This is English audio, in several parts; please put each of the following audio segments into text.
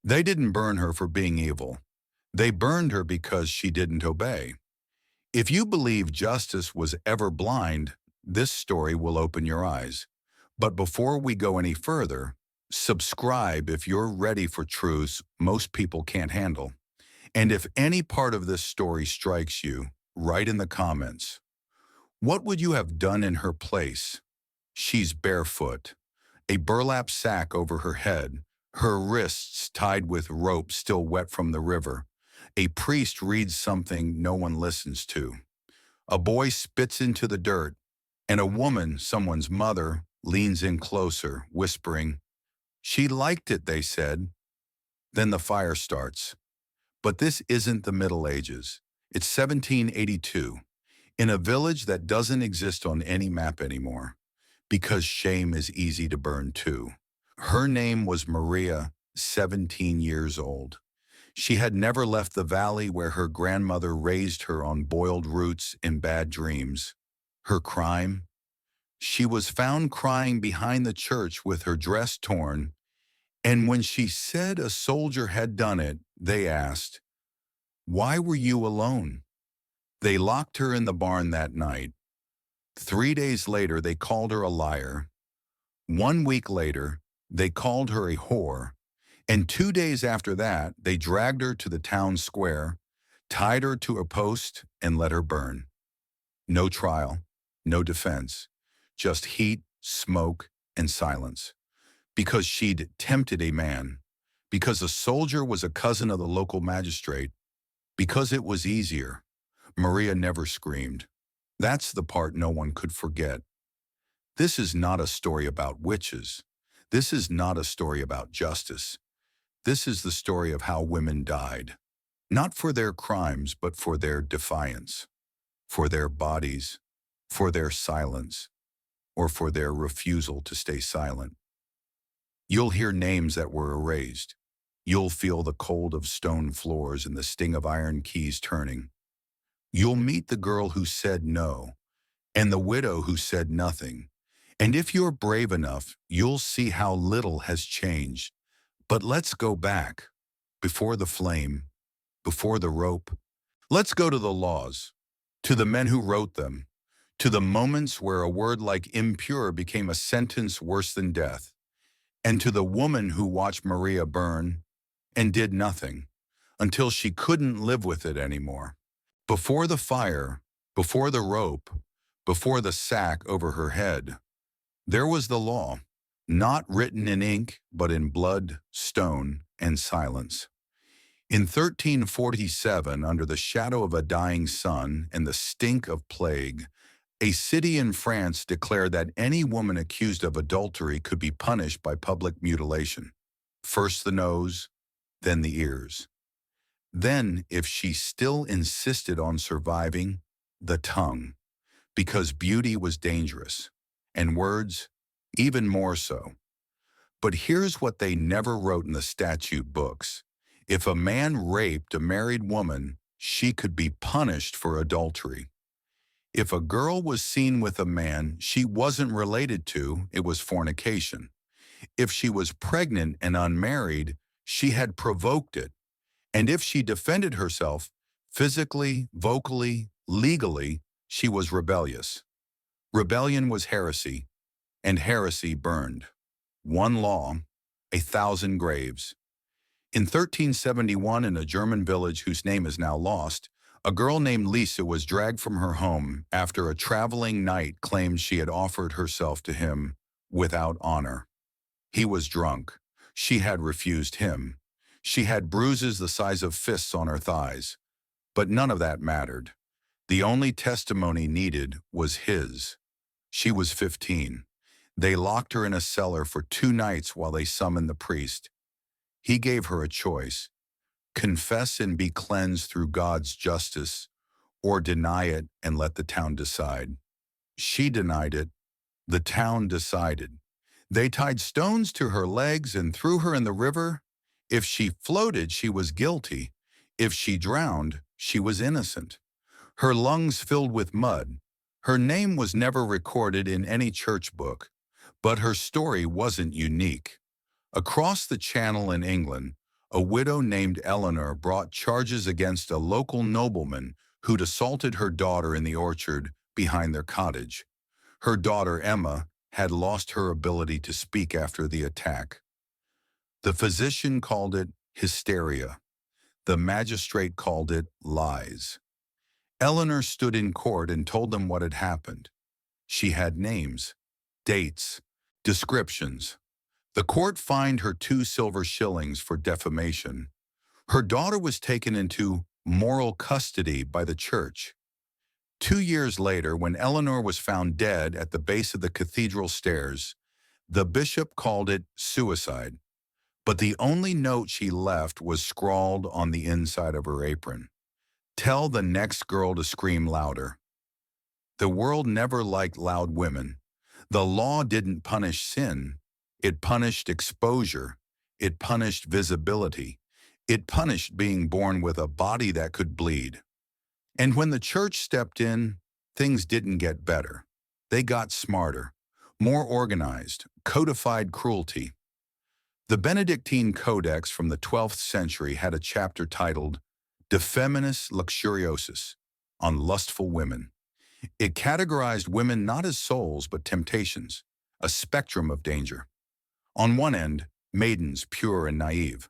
They didn't burn her for being evil. They burned her because she didn't obey. If you believe justice was ever blind, this story will open your eyes. But before we go any further, subscribe if you're ready for truths most people can't handle. And if any part of this story strikes you, write in the comments. What would you have done in her place? She's barefoot, a burlap sack over her head, her wrists tied with rope still wet from the river. A priest reads something no one listens to. A boy spits into the dirt, and a woman, someone's mother, leans in closer, whispering, "She liked it," they said. Then the fire starts. But this isn't the Middle Ages. It's 1782, in a village that doesn't exist on any map anymore, because shame is easy to burn too. Her name was Maria, 17 years old. She had never left the valley where her grandmother raised her on boiled roots in bad dreams. Her crime? She was found crying behind the church with her dress torn, and when she said a soldier had done it, they asked, "Why were you alone?" They locked her in the barn that night. 3 days later, they called her a liar. 1 week later, they called her a whore. And 2 days after that, they dragged her to the town square, tied her to a post, and let her burn. No trial, no defense, just heat, smoke, and silence. Because she'd tempted a man, because a soldier was a cousin of the local magistrate, because it was easier. Maria never screamed. That's the part no one could forget. This is not a story about witches. This is not a story about justice. This is the story of how women died. Not for their crimes, but for their defiance, for their bodies, for their silence, or for their refusal to stay silent. You'll hear names that were erased. You'll feel the cold of stone floors and the sting of iron keys turning. You'll meet the girl who said no, and the widow who said nothing. And if you're brave enough, you'll see how little has changed. But let's go back, before the flame, before the rope. Let's go to the laws, to the men who wrote them, to the moments where a word like impure became a sentence worse than death, and to the woman who watched Maria burn and did nothing until she couldn't live with it anymore. Before the fire, before the rope, before the sack over her head, there was the law, not written in ink, but in blood, stone, and silence. In 1347, under the shadow of a dying sun and the stink of plague, a city in France declared that any woman accused of adultery could be punished by public mutilation. First the nose, then the ears. Then, if she still insisted on surviving, the tongue, because beauty was dangerous, and words even more so. But here's what they never wrote in the statute books. If a man raped a married woman, she could be punished for adultery. If a girl was seen with a man she wasn't related to, it was fornication. If she was pregnant and unmarried, she had provoked it. And if she defended herself, physically, vocally, legally, she was rebellious. Rebellion was heresy, and heresy burned. One law, 1,000 graves. In 1371, in a German village whose name is now lost, a girl named Lisa was dragged from her home after a traveling knight claimed she had offered herself to him without honor. He was drunk. She had refused him. She had bruises the size of fists on her thighs. But none of that mattered. The only testimony needed was his. She was 15. They locked her in a cellar for 2 nights while they summoned the priest. He gave her a choice: confess and be cleansed through God's justice, or deny it and let the town decide. She denied it. The town decided. They tied stones to her legs and threw her in the river. If she floated, she was guilty. If she drowned, she was innocent. Her lungs filled with mud. Her name was never recorded in any church book, but her story wasn't unique. Across the Channel in England, A widow named Eleanor brought charges against a local nobleman who'd assaulted her daughter in the orchard behind their cottage. Her daughter, Emma, had lost her ability to speak after the attack. The physician called it hysteria. The magistrate called it lies. Eleanor stood in court and told them what had happened. She had names, dates, descriptions. The court fined her 2 silver shillings for defamation. Her daughter was taken into moral custody by the church. 2 years later, when Eleanor was found dead at the base of the cathedral stairs, the bishop called it suicide. But the only note she left was scrawled on the inside of her apron. Tell the next girl to scream louder. The world never liked loud women. The law didn't punish sin. It punished exposure. It punished visibility. It punished being born with a body that could bleed. And when the church stepped in, things didn't get better. They got smarter, more organized, codified cruelty. The Benedictine Codex from the 12th century had a chapter titled De Feminis Luxuriosis, on lustful women. It categorized women not as souls but temptations, a spectrum of danger. On one end, maidens pure and naive.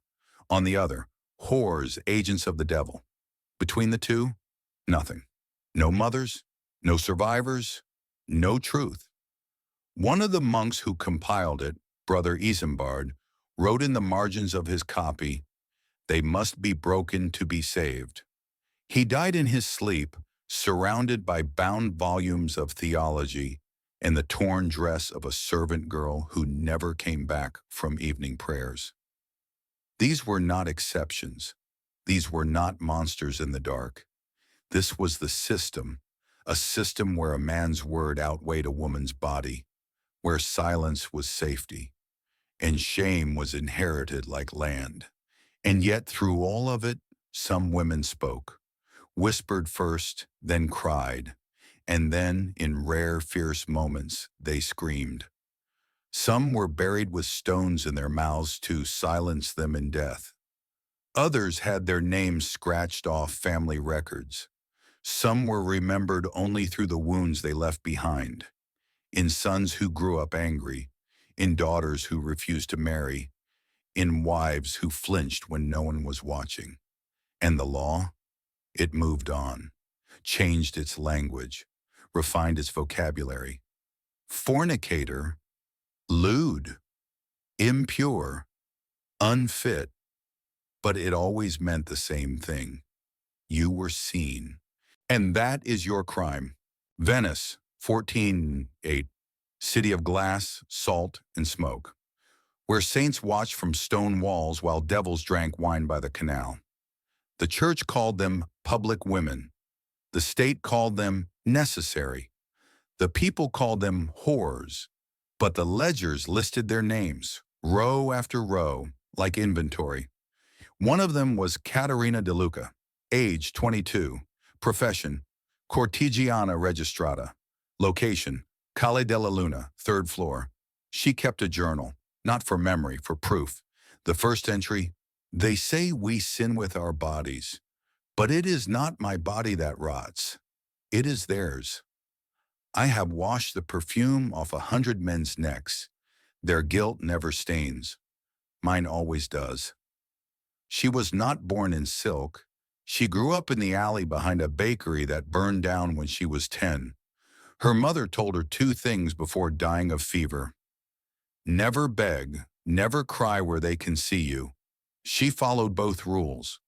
On the other, whores, agents of the devil. Between the two, nothing. No mothers, no survivors, no truth. One of the monks who compiled it, Brother Isambard, wrote in the margins of his copy, "They must be broken to be saved." He died in his sleep, surrounded by bound volumes of theology and the torn dress of a servant girl who never came back from evening prayers. These were not exceptions. These were not monsters in the dark. This was the system, a system where a man's word outweighed a woman's body, where silence was safety, and shame was inherited like land. And yet through all of it, some women spoke, whispered first, then cried, and then, in rare, fierce moments, they screamed. Some were buried with stones in their mouths to silence them in death. Others had their names scratched off family records. Some were remembered only through the wounds they left behind, in sons who grew up angry, in daughters who refused to marry, in wives who flinched when no one was watching. And the law? It moved on, changed its language, refined its vocabulary. Fornicator, lewd, impure, unfit, but it always meant the same thing. You were seen. And that is your crime. Venice, 1408, city of glass, salt, and smoke, where saints watched from stone walls while devils drank wine by the canal. The church called them public women. The state called them necessary. The people called them whores. But the ledgers listed their names, row after row, like inventory. One of them was Caterina De Luca, age 22, profession, cortigiana registrata, location, Calle della Luna, 3rd floor. She kept a journal, not for memory, for proof. The first entry, they say we sin with our bodies, but it is not my body that rots. It is theirs. I have washed the perfume off 100 men's necks. Their guilt never stains. Mine always does. She was not born in silk. She grew up in the alley behind a bakery that burned down when she was 10. Her mother told her 2 things before dying of fever. Never beg, never cry where they can see you. She followed both rules,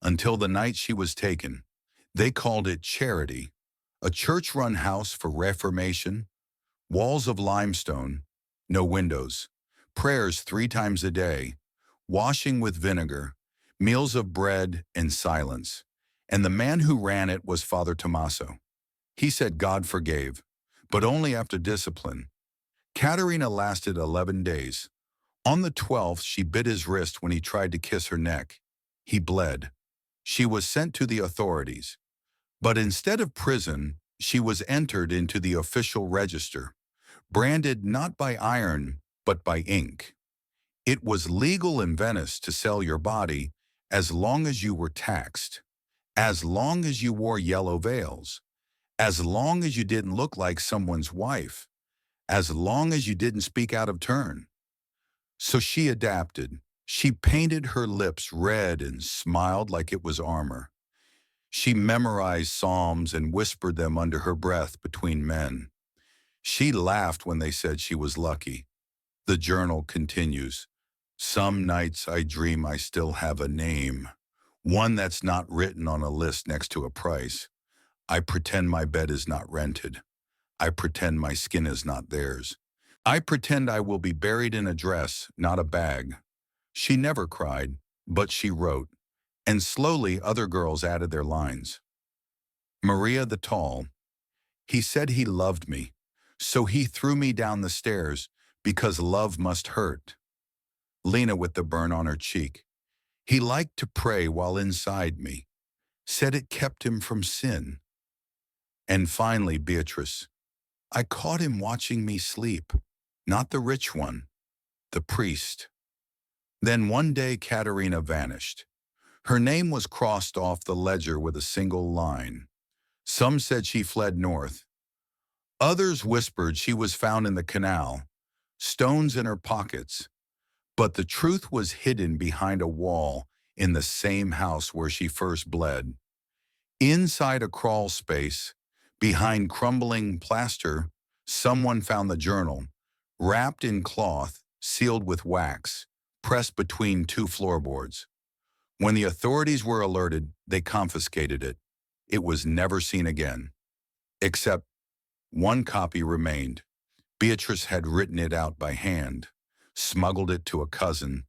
until the night she was taken. They called it charity, a church-run house for reformation, walls of limestone, no windows, prayers 3 times a day, washing with vinegar, meals of bread and silence. And the man who ran it was Father Tommaso. He said God forgave, but only after discipline. Caterina lasted 11 days. On the 12th, she bit his wrist when he tried to kiss her neck. He bled. She was sent to the authorities. But instead of prison, she was entered into the official register, branded not by iron, but by ink. It was legal in Venice to sell your body as long as you were taxed, as long as you wore yellow veils, as long as you didn't look like someone's wife, as long as you didn't speak out of turn. So she adapted. She painted her lips red and smiled like it was armor. She memorized psalms and whispered them under her breath between men. She laughed when they said she was lucky. The journal continues. Some nights I dream I still have a name, one that's not written on a list next to a price. I pretend my bed is not rented. I pretend my skin is not theirs. I pretend I will be buried in a dress, not a bag. She never cried, but she wrote, and slowly other girls added their lines. Maria the Tall, he said he loved me, so he threw me down the stairs because love must hurt. Lena with the burn on her cheek, he liked to pray while inside me, said it kept him from sin. And finally, Beatrice, I caught him watching me sleep, not the rich one, the priest. Then one day Katerina vanished. Her name was crossed off the ledger with a single line. Some said she fled north. Others whispered she was found in the canal, stones in her pockets. But the truth was hidden behind a wall in the same house where she first bled. Inside a crawl space, behind crumbling plaster, someone found the journal, wrapped in cloth, sealed with wax, pressed between two floorboards. When the authorities were alerted, they confiscated it. It was never seen again. Except one copy remained. Beatrice had written it out by hand, smuggled it to a cousin,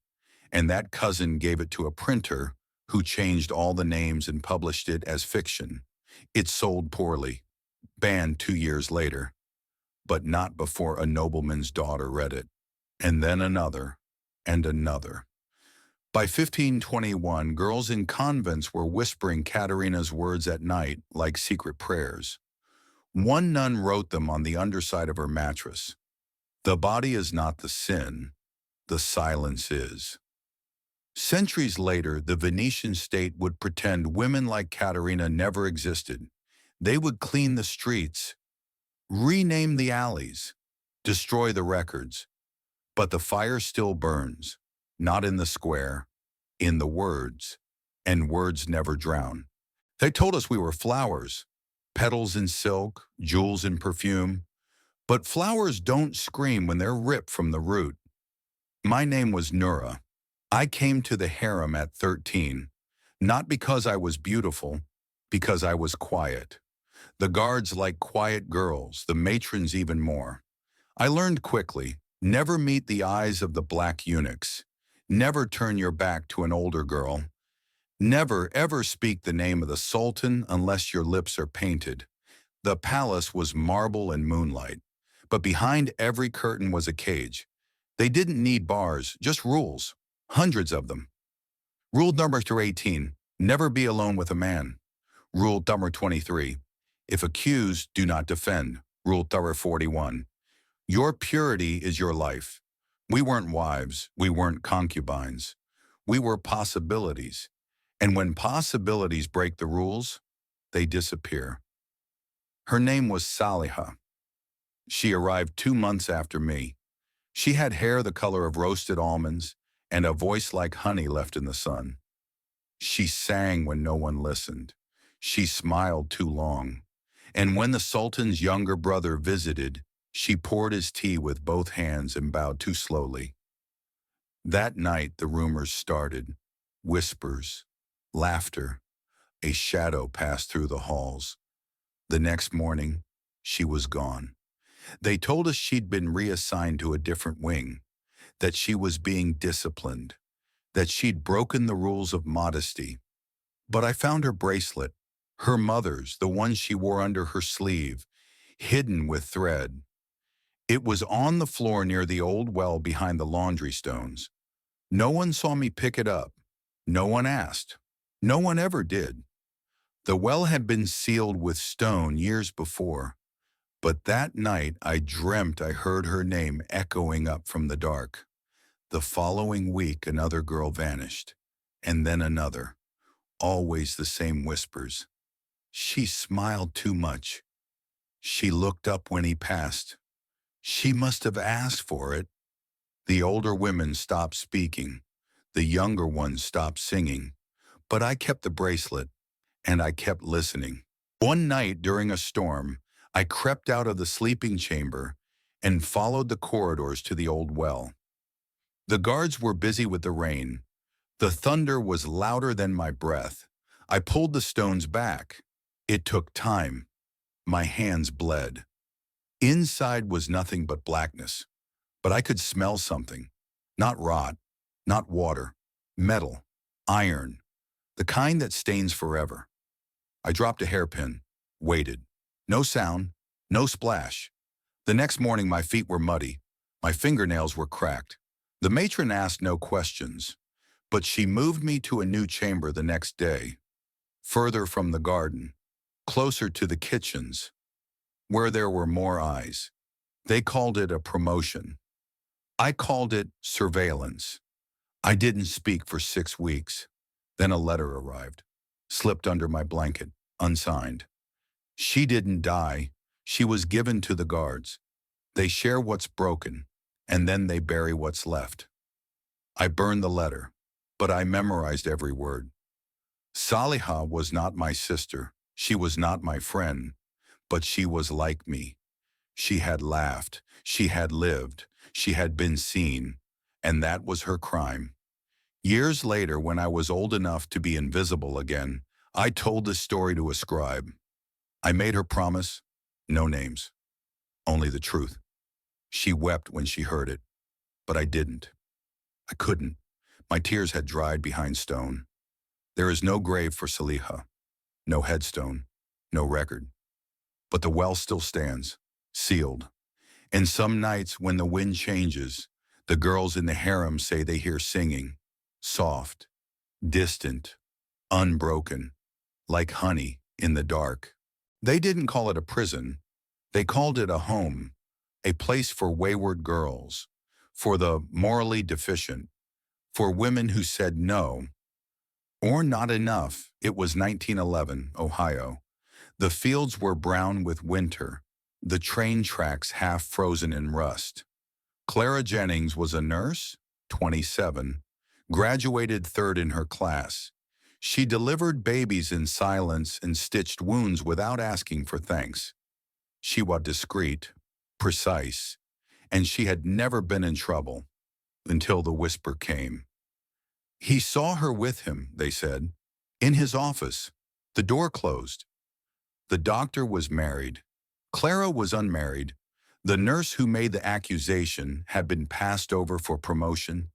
and that cousin gave it to a printer who changed all the names and published it as fiction. It sold poorly, banned 2 years later, but not before a nobleman's daughter read it, and then another, and another. By 1521, girls in convents were whispering Katerina's words at night like secret prayers. One nun wrote them on the underside of her mattress. The body is not the sin, the silence is. Centuries later, the Venetian state would pretend women like Katerina never existed. They would clean the streets, rename the alleys, destroy the records. But the fire still burns, not in the square, in the words, and words never drown. They told us we were flowers, petals in silk, jewels in perfume, but flowers don't scream when they're ripped from the root. My name was Nura. I came to the harem at 13, not because I was beautiful, because I was quiet. The guards liked quiet girls, the matrons even more. I learned quickly, never meet the eyes of the black eunuchs. Never turn your back to an older girl. Never ever speak the name of the sultan unless your lips are painted. The palace was marble and moonlight, but behind every curtain was a cage. They didn't need bars, just rules, hundreds of them. Rule number 18, never be alone with a man. Rule number 23, if accused, do not defend. Rule number 41, your purity is your life. We weren't wives, we weren't concubines. We were possibilities. And when possibilities break the rules, they disappear. Her name was Saliha. She arrived 2 months after me. She had hair the color of roasted almonds and a voice like honey left in the sun. She sang when no one listened. She smiled too long. And when the Sultan's younger brother visited, she poured his tea with both hands and bowed too slowly. That night the rumors started. Whispers, laughter, a shadow passed through the halls. The next morning, she was gone. They told us she'd been reassigned to a different wing, that she was being disciplined, that she'd broken the rules of modesty. But I found her bracelet, her mother's, the one she wore under her sleeve, hidden with thread. It was on the floor near the old well behind the laundry stones. No one saw me pick it up. No one asked. No one ever did. The well had been sealed with stone years before, but that night I dreamt I heard her name echoing up from the dark. The following week, another girl vanished, and then another, always the same whispers. She smiled too much. She looked up when he passed. She must have asked for it. The older women stopped speaking. The younger ones stopped singing. But I kept the bracelet, and I kept listening. One night during a storm, I crept out of the sleeping chamber and followed the corridors to the old well. The guards were busy with the rain. The thunder was louder than my breath. I pulled the stones back. It took time. My hands bled. Inside was nothing but blackness. But I could smell something. Not rot, not water, metal, iron, the kind that stains forever. I dropped a hairpin, waited. No sound, no splash. The next morning my feet were muddy. My fingernails were cracked. The matron asked no questions, but she moved me to a new chamber the next day, further from the garden, closer to the kitchens, where there were more eyes. They called it a promotion. I called it surveillance. I didn't speak for 6 weeks. Then a letter arrived, slipped under my blanket, unsigned. She didn't die. She was given to the guards. They share what's broken, and then they bury what's left. I burned the letter, but I memorized every word. Saliha was not my sister. She was not my friend, but she was like me. She had laughed. She had lived. She had been seen, and that was her crime. Years later, when I was old enough to be invisible again, I told this story to a scribe. I made her promise, no names, only the truth. She wept when she heard it, but I didn't. I couldn't. My tears had dried behind stone. There is no grave for Saliha, no headstone, no record. But the well still stands, sealed. And some nights when the wind changes, the girls in the harem say they hear singing, soft, distant, unbroken, like honey in the dark. They didn't call it a prison. They called it a home, a place for wayward girls, for the morally deficient, for women who said no, or not enough. It was 1911, Ohio. The fields were brown with winter, the train tracks half frozen in rust. Clara Jennings was a nurse, 27, graduated third in her class. She delivered babies in silence and stitched wounds without asking for thanks. She was discreet, precise, and she had never been in trouble until the whisper came. He saw her with him, they said, in his office. The door closed. The doctor was married. Clara was unmarried. The nurse who made the accusation had been passed over for promotion.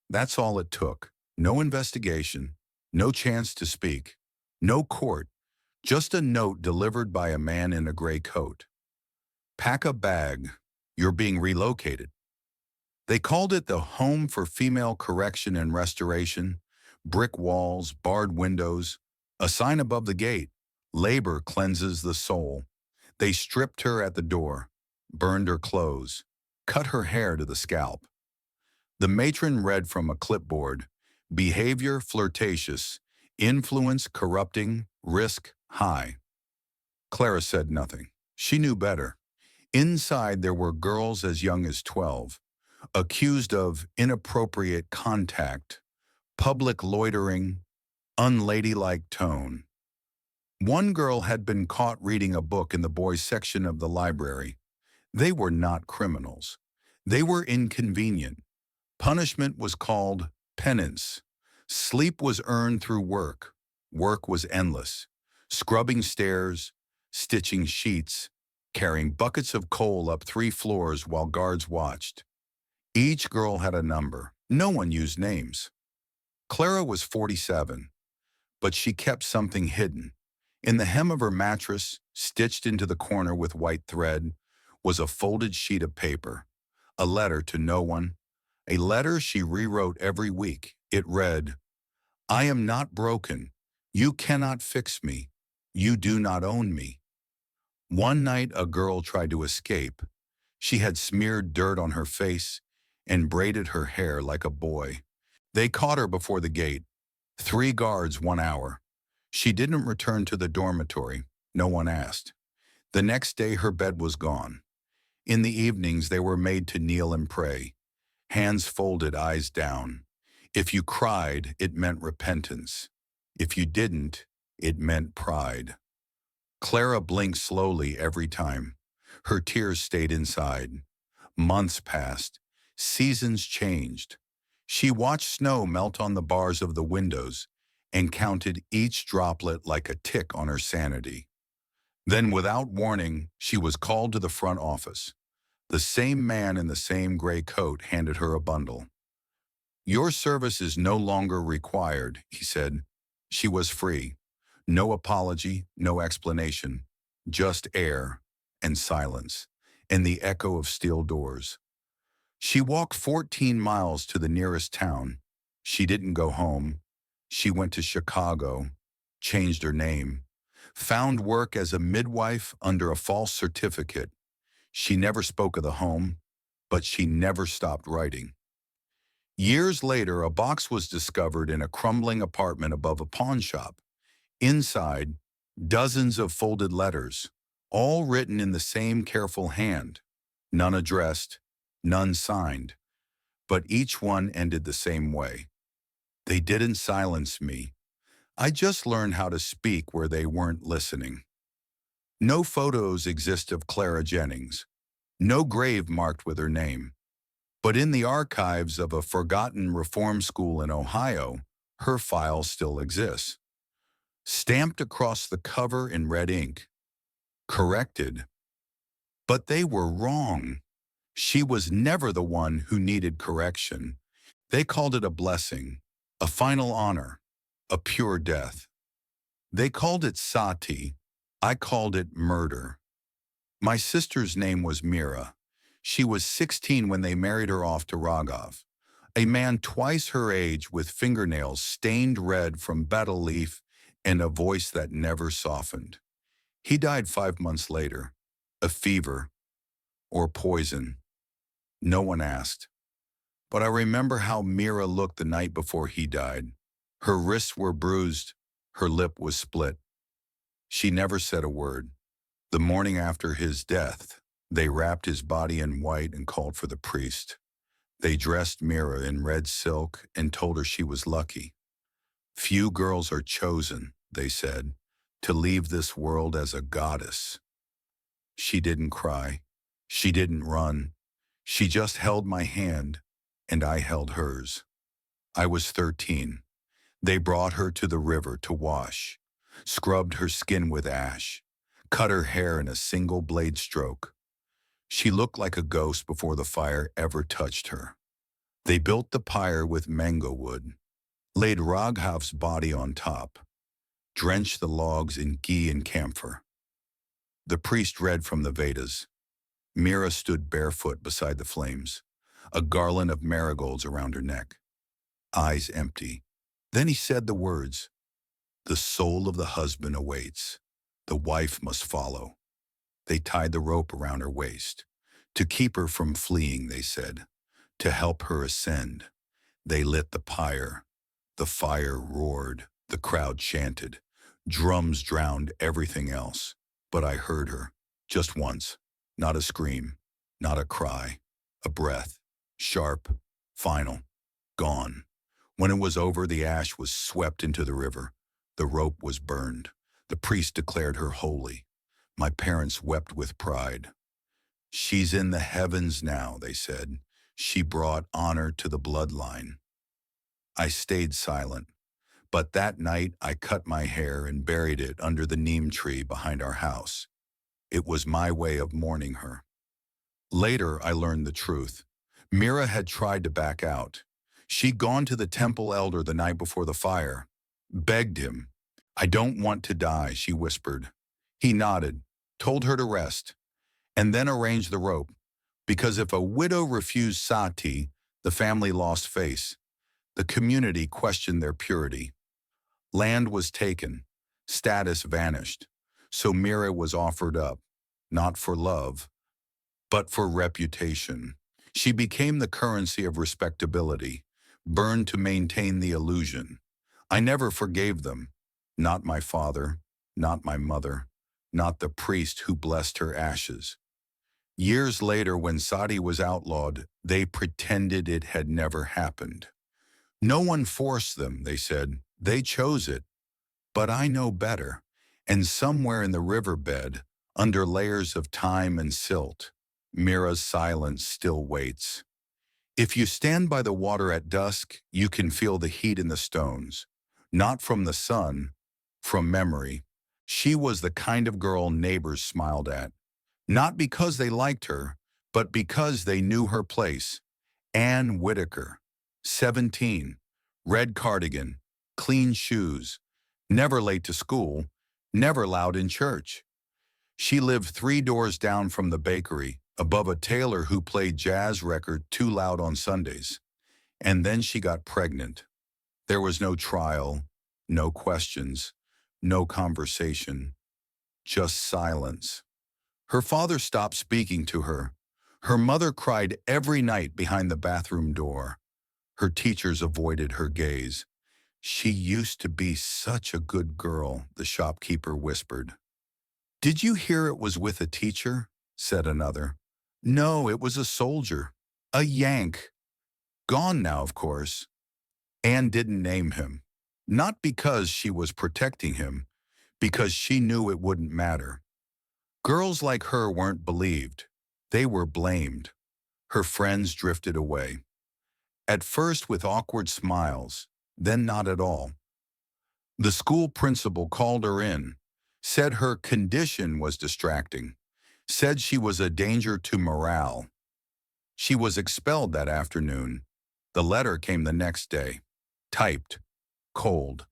That's all it took. No investigation, no chance to speak, no court, just a note delivered by a man in a gray coat. Pack a bag. You're being relocated. They called it the Home for Female Correction and Restoration. Brick walls, barred windows, a sign above the gate. Labor cleanses the soul. They stripped her at the door, burned her clothes, cut her hair to the scalp. The matron read from a clipboard, behavior flirtatious, influence corrupting, risk high. Clara said nothing. She knew better. Inside there were girls as young as 12, accused of inappropriate contact, public loitering, unladylike tone. One girl had been caught reading a book in the boys' section of the library. They were not criminals. They were inconvenient. Punishment was called penance. Sleep was earned through work. Work was endless. Scrubbing stairs, stitching sheets, carrying buckets of coal up 3 floors while guards watched. Each girl had a number. No one used names. Clara was 47, but she kept something hidden. In the hem of her mattress, stitched into the corner with white thread, was a folded sheet of paper, a letter to no one, a letter she rewrote every week. It read, "I am not broken. You cannot fix me. You do not own me." One night a girl tried to escape. She had smeared dirt on her face, and braided her hair like a boy. They caught her before the gate. 3 guards 1 hour. She didn't return to the dormitory. No one asked. The next day her bed was gone. In the evenings they were made to kneel and pray. Hands folded, eyes down. If you cried, it meant repentance. If you didn't, it meant pride. Clara blinked slowly every time. Her tears stayed inside. Months passed. Seasons changed. She watched snow melt on the bars of the windows and counted each droplet like a tick on her sanity. Then, without warning, she was called to the front office. The same man in the same gray coat handed her a bundle. "Your service is no longer required," he said. She was free. No apology, no explanation. Just air and silence and the echo of steel doors. She walked 14 miles to the nearest town. She didn't go home. She went to Chicago, changed her name, found work as a midwife under a false certificate. She never spoke of the home, but she never stopped writing. Years later, a box was discovered in a crumbling apartment above a pawn shop. Inside, dozens of folded letters, all written in the same careful hand, none addressed, none signed, but each one ended the same way. "They didn't silence me. I just learned how to speak where they weren't listening." No photos exist of Clara Jennings, no grave marked with her name. But in the archives of a forgotten reform school in Ohio, her file still exists. Stamped across the cover in red ink. Corrected. But they were wrong. She was never the one who needed correction. They called it a blessing, a final honor, a pure death. They called it sati. I called it murder. My sister's name was Mira. She was 16 when they married her off to Raghav, a man twice her age with fingernails stained red from betel leaf and a voice that never softened. He died 5 months later. Of fever or poison. No one asked. But I remember how Mira looked the night before he died. Her wrists were bruised. Her lip was split. She never said a word. The morning after his death, they wrapped his body in white and called for the priest. They dressed Mira in red silk and told her she was lucky. "Few girls are chosen," they said, "to leave this world as a goddess." She didn't cry. She didn't run. She just held my hand, and I held hers. I was 13. They brought her to the river to wash, scrubbed her skin with ash, cut her hair in a single blade stroke. She looked like a ghost before the fire ever touched her. They built the pyre with mango wood, laid Raghav's body on top, drenched the logs in ghee and camphor. The priest read from the Vedas. Mira stood barefoot beside the flames, a garland of marigolds around her neck, eyes empty. Then he said the words, "The soul of the husband awaits. The wife must follow." They tied the rope around her waist. To keep her from fleeing, they said. To help her ascend. They lit the pyre. The fire roared. The crowd chanted. Drums drowned everything else. But I heard her, just once. Not a scream, not a cry. A breath, sharp, final, gone. When it was over, the ash was swept into the river. The rope was burned. The priest declared her holy. My parents wept with pride. "She's in the heavens now," they said. "She brought honor to the bloodline." I stayed silent. But that night I cut my hair and buried it under the neem tree behind our house. It was my way of mourning her. Later I learned the truth. Mira had tried to back out. She'd gone to the temple elder the night before the fire, begged him. "I don't want to die," she whispered. He nodded, told her to rest, and then arranged the rope, because if a widow refused sati, the family lost face. The community questioned their purity. Land was taken, status vanished, so Mira was offered up, not for love, but for reputation. She became the currency of respectability, burned to maintain the illusion. I never forgave them. Not my father, not my mother, not the priest who blessed her ashes. Years later, when Sadi was outlawed, they pretended it had never happened. No one forced them, they said. They chose it. But I know better. And somewhere in the riverbed, under layers of time and silt, Mira's silence still waits. If you stand by the water at dusk, you can feel the heat in the stones. Not from the sun, from memory. She was the kind of girl neighbors smiled at. Not because they liked her, but because they knew her place. Ann Whitaker, 17, red cardigan, clean shoes, never late to school, never loud in church. She lived 3 doors down from the bakery, above a tailor who played jazz record too loud on Sundays. And then she got pregnant. There was no trial, no questions, no conversation, just silence. Her father stopped speaking to her. Her mother cried every night behind the bathroom door. Her teachers avoided her gaze. She used to be such a good girl, the shopkeeper whispered. Did you hear it was with a teacher? Said another. No, it was a soldier. A Yank. Gone now, of course. Anne didn't name him. Not because she was protecting him, because she knew it wouldn't matter. Girls like her weren't believed. They were blamed. Her friends drifted away. At first with awkward smiles, then not at all. The school principal called her in, said her condition was distracting, said she was a danger to morale. She was expelled that afternoon. The letter came the next day, typed, cold.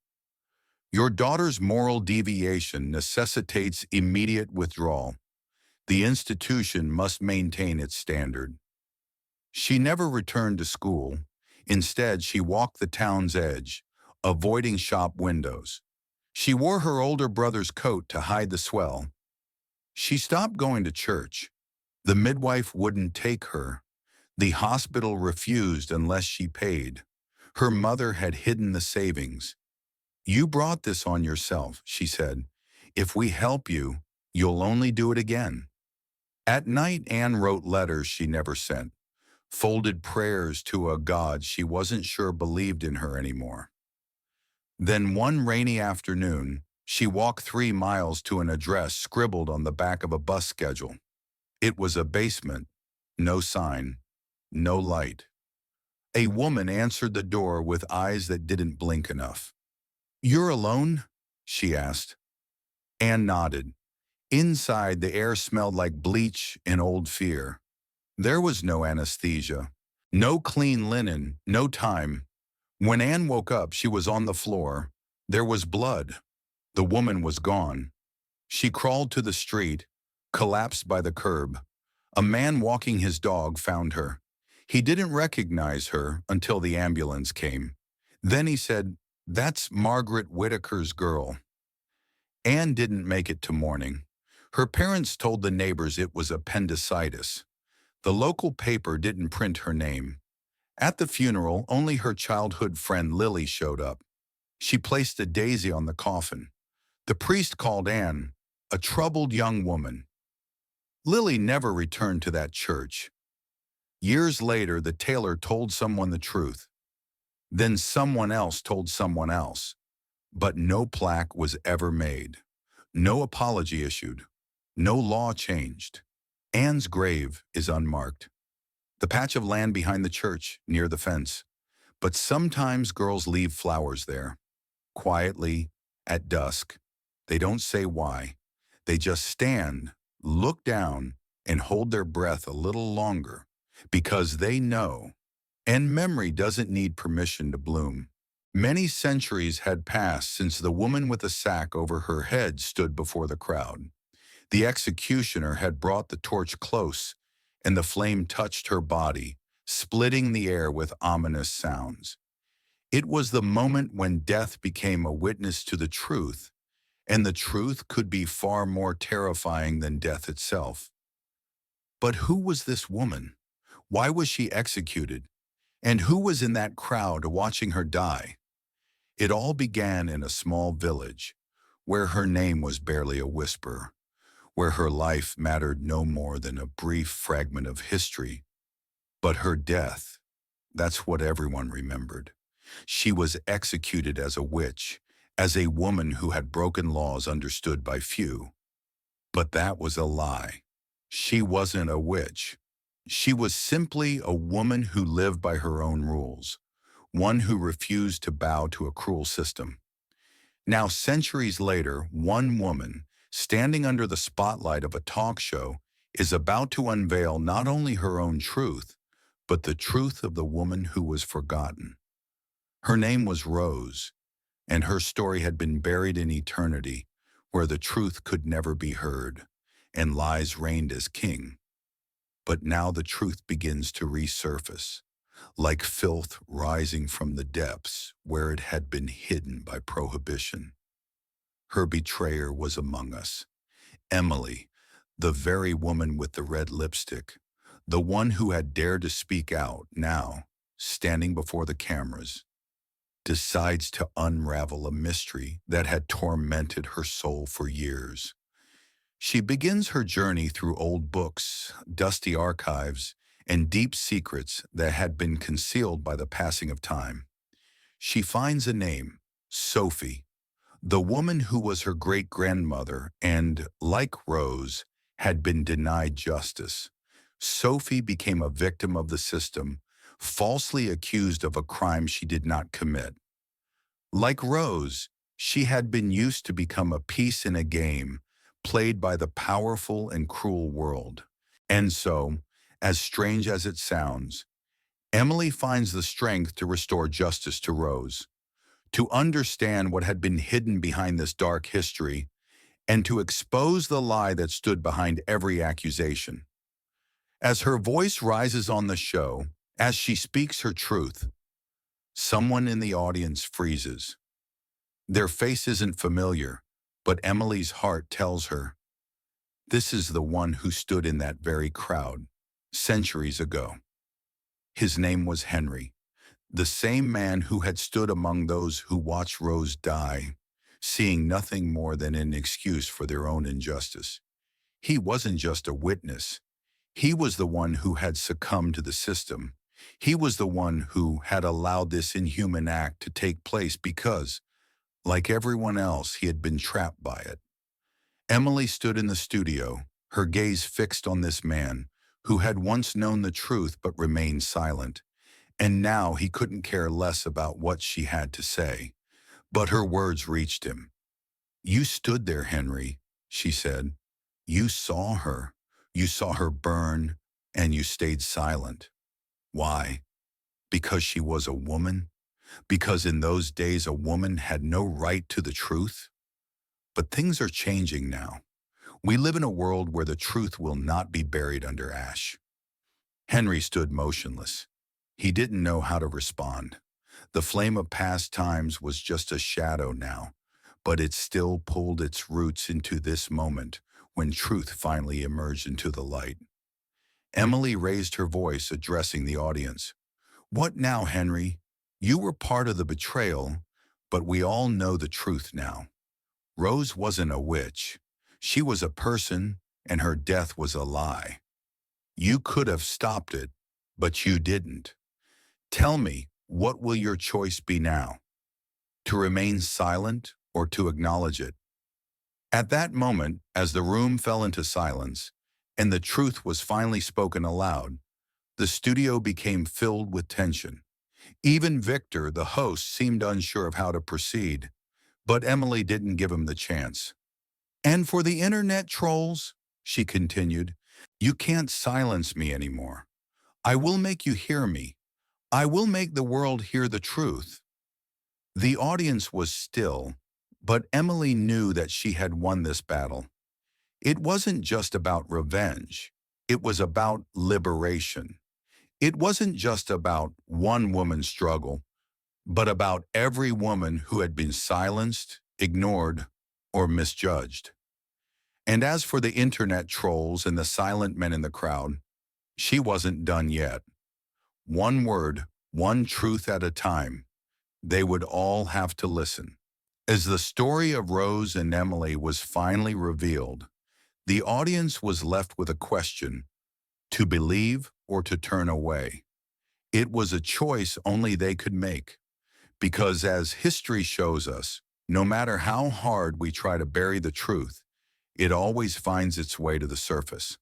Your daughter's moral deviation necessitates immediate withdrawal. The institution must maintain its standard. She never returned to school. Instead, she walked the town's edge, avoiding shop windows. She wore her older brother's coat to hide the swell. She stopped going to church. The midwife wouldn't take her. The hospital refused unless she paid. Her mother had hidden the savings. You brought this on yourself, she said. If we help you, you'll only do it again. At night, Anne wrote letters she never sent, folded prayers to a God she wasn't sure believed in her anymore. Then one rainy afternoon, she walked 3 miles to an address scribbled on the back of a bus schedule. It was a basement, no sign, no light. A woman answered the door with eyes that didn't blink enough. You're alone? She asked. Anne nodded. Inside, the air smelled like bleach and old fear. There was no anesthesia, no clean linen, no time. When Anne woke up, she was on the floor. There was blood. The woman was gone. She crawled to the street, collapsed by the curb. A man walking his dog found her. He didn't recognize her until the ambulance came. Then he said, "That's Margaret Whitaker's girl." Anne didn't make it to mourning. Her parents told the neighbors it was appendicitis. The local paper didn't print her name. At the funeral, only her childhood friend Lily showed up. She placed a daisy on the coffin. The priest called Anne a troubled young woman. Lily never returned to that church. Years later, the tailor told someone the truth. Then someone else told someone else. But no plaque was ever made. No apology issued. No law changed. Anne's grave is unmarked. The patch of land behind the church, near the fence. But sometimes girls leave flowers there. Quietly, at dusk. They don't say why. They just stand, look down, and hold their breath a little longer. Because they know. And memory doesn't need permission to bloom. Many centuries had passed since the woman with a sack over her head stood before the crowd. The executioner had brought the torch close, and the flame touched her body, splitting the air with ominous sounds. It was the moment when death became a witness to the truth, and the truth could be far more terrifying than death itself. But who was this woman? Why was she executed? And who was in that crowd watching her die? It all began in a small village, where her name was barely a whisper, where her life mattered no more than a brief fragment of history. But her death, that's what everyone remembered. She was executed as a witch, as a woman who had broken laws understood by few. But that was a lie. She wasn't a witch. She was simply a woman who lived by her own rules, one who refused to bow to a cruel system. Now, centuries later, one woman, standing under the spotlight of a talk show, is about to unveil not only her own truth, but the truth of the woman who was forgotten. Her name was Rose, and her story had been buried in eternity, where the truth could never be heard, and lies reigned as king. But now the truth begins to resurface, like filth rising from the depths where it had been hidden by prohibition. Her betrayer was among us, Emily, the very woman with the red lipstick, the one who had dared to speak out now, standing before the cameras, decides to unravel a mystery that had tormented her soul for years. She begins her journey through old books, dusty archives, and deep secrets that had been concealed by the passing of time. She finds a name, Sophie, the woman who was her great-grandmother and, like Rose, had been denied justice. Sophie became a victim of the system, falsely accused of a crime she did not commit. Like Rose, she had been used to become a piece in a game played by the powerful and cruel world. And so, as strange as it sounds, Emily finds the strength to restore justice to Rose, to understand what had been hidden behind this dark history, and to expose the lie that stood behind every accusation. As her voice rises on the show, as she speaks her truth, someone in the audience freezes. Their face isn't familiar, but Emily's heart tells her, this is the one who stood in that very crowd, centuries ago. His name was Henry, the same man who had stood among those who watched Rose die, seeing nothing more than an excuse for their own injustice. He wasn't just a witness. He was the one who had succumbed to the system. He was the one who had allowed this inhuman act to take place because, like everyone else, he had been trapped by it. Emily stood in the studio, her gaze fixed on this man, who had once known the truth but remained silent, and now he couldn't care less about what she had to say. But her words reached him. "You stood there, Henry," she said. "You saw her. You saw her burn, and you stayed silent. Why? Because she was a woman? Because in those days a woman had no right to the truth? But things are changing now. We live in a world where the truth will not be buried under ash." Henry stood motionless. He didn't know how to respond. The flame of past times was just a shadow now, but it still pulled its roots into this moment when truth finally emerged into the light. Emily raised her voice, addressing the audience. "What now, Henry? You were part of the betrayal, but we all know the truth now. Rose wasn't a witch. She was a person, and her death was a lie. You could have stopped it, but you didn't. Tell me, what will your choice be now? To remain silent or to acknowledge it?" At that moment, as the room fell into silence, and the truth was finally spoken aloud, the studio became filled with tension. Even Victor, the host, seemed unsure of how to proceed, but Emily didn't give him the chance. "And for the internet trolls," she continued, "you can't silence me anymore. I will make you hear me. I will make the world hear the truth." The audience was still, but Emily knew that she had won this battle. It wasn't just about revenge. It was about liberation. It wasn't just about one woman's struggle, but about every woman who had been silenced, ignored, or misjudged. And as for the internet trolls and the silent men in the crowd, She wasn't done yet. One word, one truth at a time. They would all have to listen. As the story of Rose and Emily was finally revealed, the audience was left with a question: to believe or to turn away. It was a choice only they could make, because as history shows us, no matter how hard we try to bury the truth, it always finds its way to the surface.